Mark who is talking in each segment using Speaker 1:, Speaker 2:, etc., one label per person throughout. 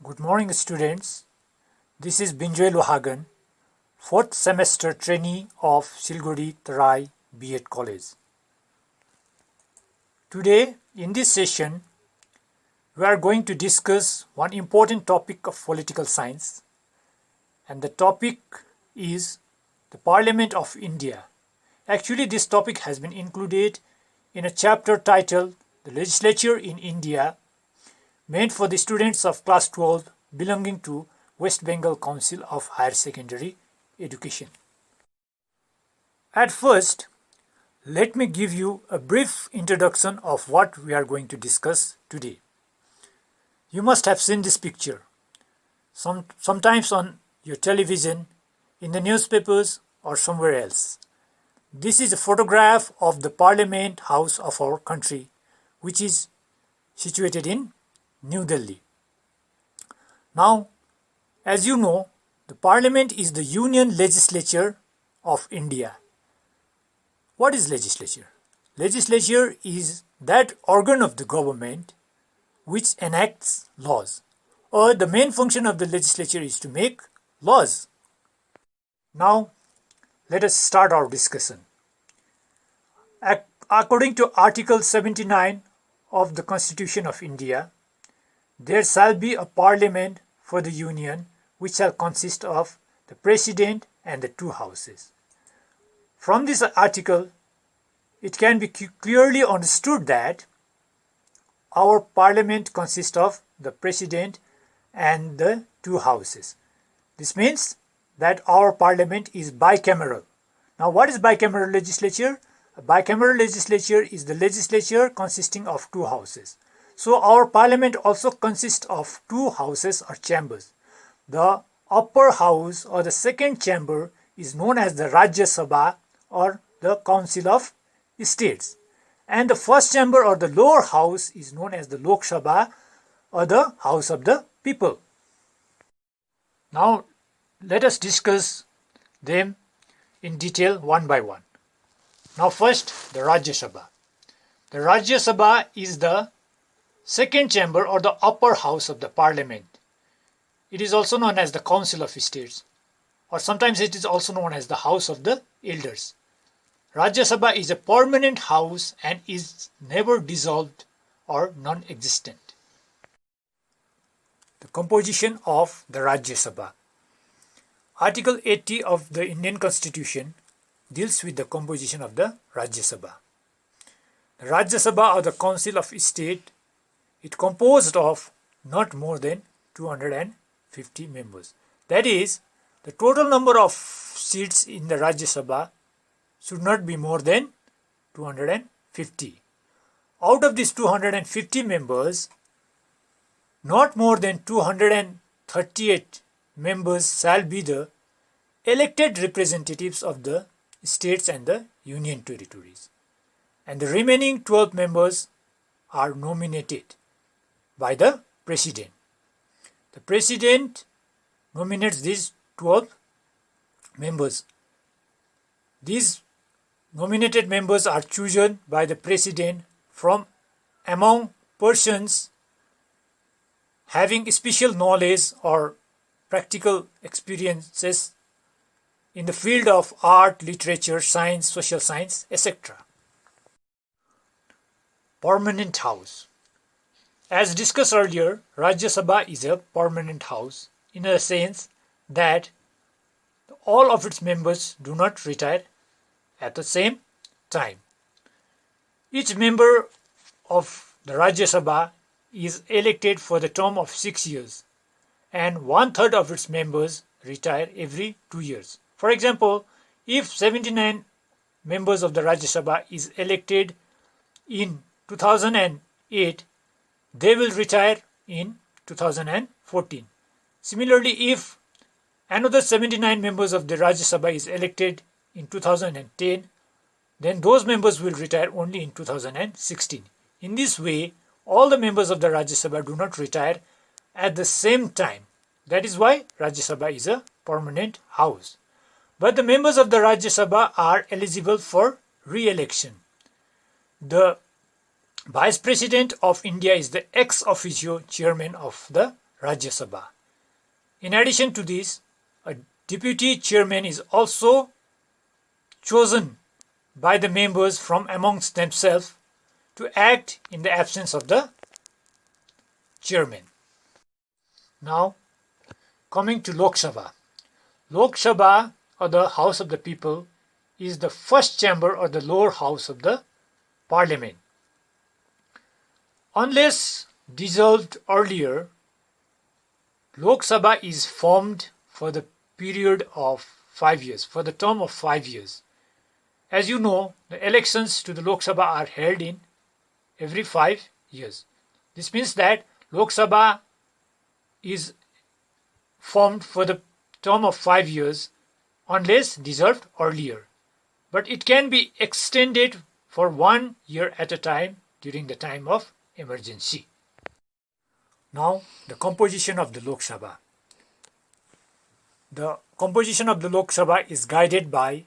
Speaker 1: Good morning, students. This is Binijay Lohagun, 4th semester trainee of Silguri Tarai B.Ed College. Today, in this session, we are going to discuss one important topic of political science, and the topic is the Parliament of India. Actually, this topic has been included in a chapter titled The Legislature in India, meant for the students of class 12 belonging to West Bengal Council of Higher Secondary Education. At first, let me give you a brief introduction of what we are going to discuss today. You must have seen this picture, sometimes on your television, in the newspapers, or somewhere else. This is a photograph of the Parliament House of our country, which is situated in New Delhi. Now, as you know, the Parliament is the Union Legislature of India. What is legislature? Legislature is that organ of the government which enacts laws, or the main function of the legislature is to make laws. Now, let us start our discussion. According to Article 79 of the Constitution of India, there shall be a parliament for the union which shall consist of the president and the two houses. From this article, it can be clearly understood that our parliament consists of the president and the two houses. This means that our parliament is bicameral. Now, what is bicameral legislature? A bicameral legislature is the legislature consisting of two houses. So our parliament also consists of two houses or chambers. The upper house or the second chamber is known as the Rajya Sabha or the Council of States. And the first chamber or the lower house is known as the Lok Sabha or the House of the People. Now let us discuss them in detail one by one. Now first, the Rajya Sabha. The Rajya Sabha is the second chamber or the upper house of the parliament. It is also known as the Council of States, or sometimes it is also known as the House of the Elders. Rajya Sabha is a permanent house and is never dissolved or non-existent. The composition of the Rajya Sabha. Article 80 of the Indian Constitution deals with the composition of the Rajya Sabha. The Rajya Sabha or the Council of State, it composed of not more than 250 members. That is, the total number of seats in the Rajya Sabha should not be more than 250. Out of these 250 members, not more than 238 members shall be the elected representatives of the states and the union territories. And the remaining 12 members are nominated by the president. The president nominates these 12 members. These nominated members are chosen by the president from among persons having special knowledge or practical experiences in the field of art, literature, science, social science, etc. Permanent house. As discussed earlier, Rajya Sabha is a permanent house in a sense that all of its members do not retire at the same time. Each member of the Rajya Sabha is elected for the term of 6 years, and 1/3 of its members retire every 2 years. For example, if 79 members of the Rajya Sabha is elected in 2008, they will retire in 2014. Similarly, if another 79 members of the Rajya Sabha is elected in 2010, then those members will retire only in 2016. In this way, all the members of the Rajya Sabha do not retire at the same time. That is why Rajya Sabha is a permanent house. But the members of the Rajya Sabha are eligible for re-election. The Vice President of India is the ex officio chairman of the Rajya Sabha. In addition to this, a deputy chairman is also chosen by the members from amongst themselves to act in the absence of the chairman. Now, coming to Lok Sabha. Lok Sabha, or the House of the People, is the first chamber or the lower house of the Parliament. Unless dissolved earlier, Lok Sabha is formed for the period of 5 years, for the term of 5 years. As you know, the elections to the Lok Sabha are held in every 5 years. This means that Lok Sabha is formed for the term of 5 years unless dissolved earlier. But it can be extended for 1 year at a time during the time of emergency. Now, the composition of the Lok Sabha. The composition of the Lok Sabha is guided by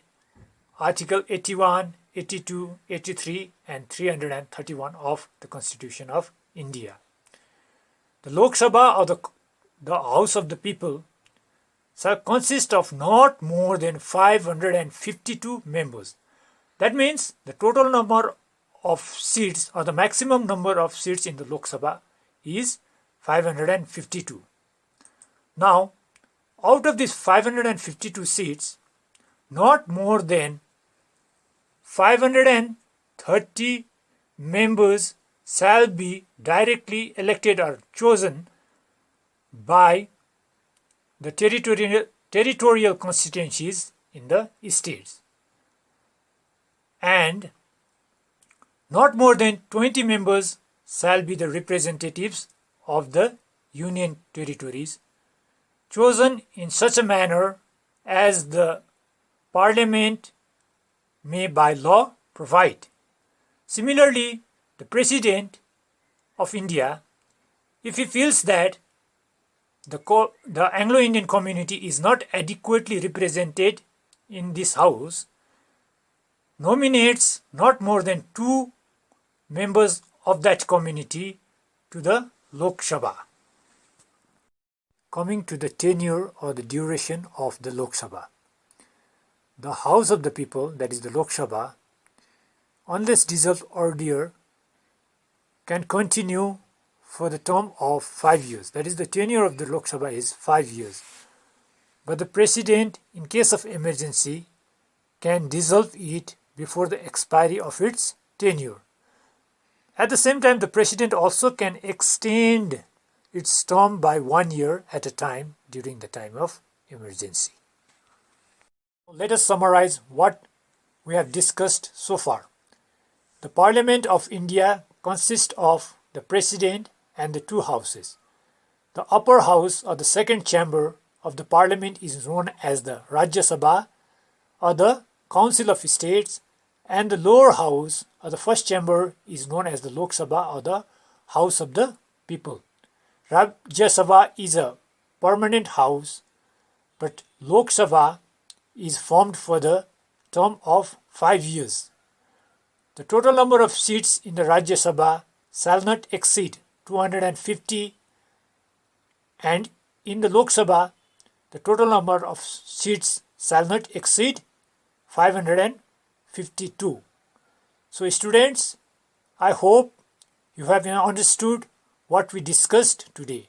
Speaker 1: Article 81, 82, 83 and 331 of the Constitution of India. The Lok Sabha, or the House of the People, consists of not more than 552 members. That means the total number of seats, or the maximum number of seats in the Lok Sabha is 552. Now, out of these 552 seats, not more than 530 members shall be directly elected or chosen by the territorial constituencies in the states, and not more than 20 members shall be the representatives of the union territories, chosen in such a manner as the Parliament may by law provide. Similarly, the President of India, if he feels that the Anglo-Indian community is not adequately represented in this house, nominates not more than 2 members of that community to the Lok Sabha. Coming to the tenure or the duration of the Lok Sabha. The House of the People, that is the Lok Sabha, unless dissolved earlier, can continue for the term of 5 years. That is, the tenure of the Lok Sabha is 5 years. But the President, in case of emergency, can dissolve it before the expiry of its tenure. At the same time, the President also can extend its term by 1 year at a time during the time of emergency. Let us summarize what we have discussed so far. The Parliament of India consists of the President and the 2 houses. The upper house, or the second chamber of the Parliament, is known as the Rajya Sabha, or the Council of States, and the lower house, or the first chamber, is known as the Lok Sabha, or the House of the People. Rajya Sabha is a permanent house, but Lok Sabha is formed for the term of 5 years. The total number of seats in the Rajya Sabha shall not exceed 250, and in the Lok Sabha, the total number of seats shall not exceed 552. So students, I hope you have understood what we discussed today.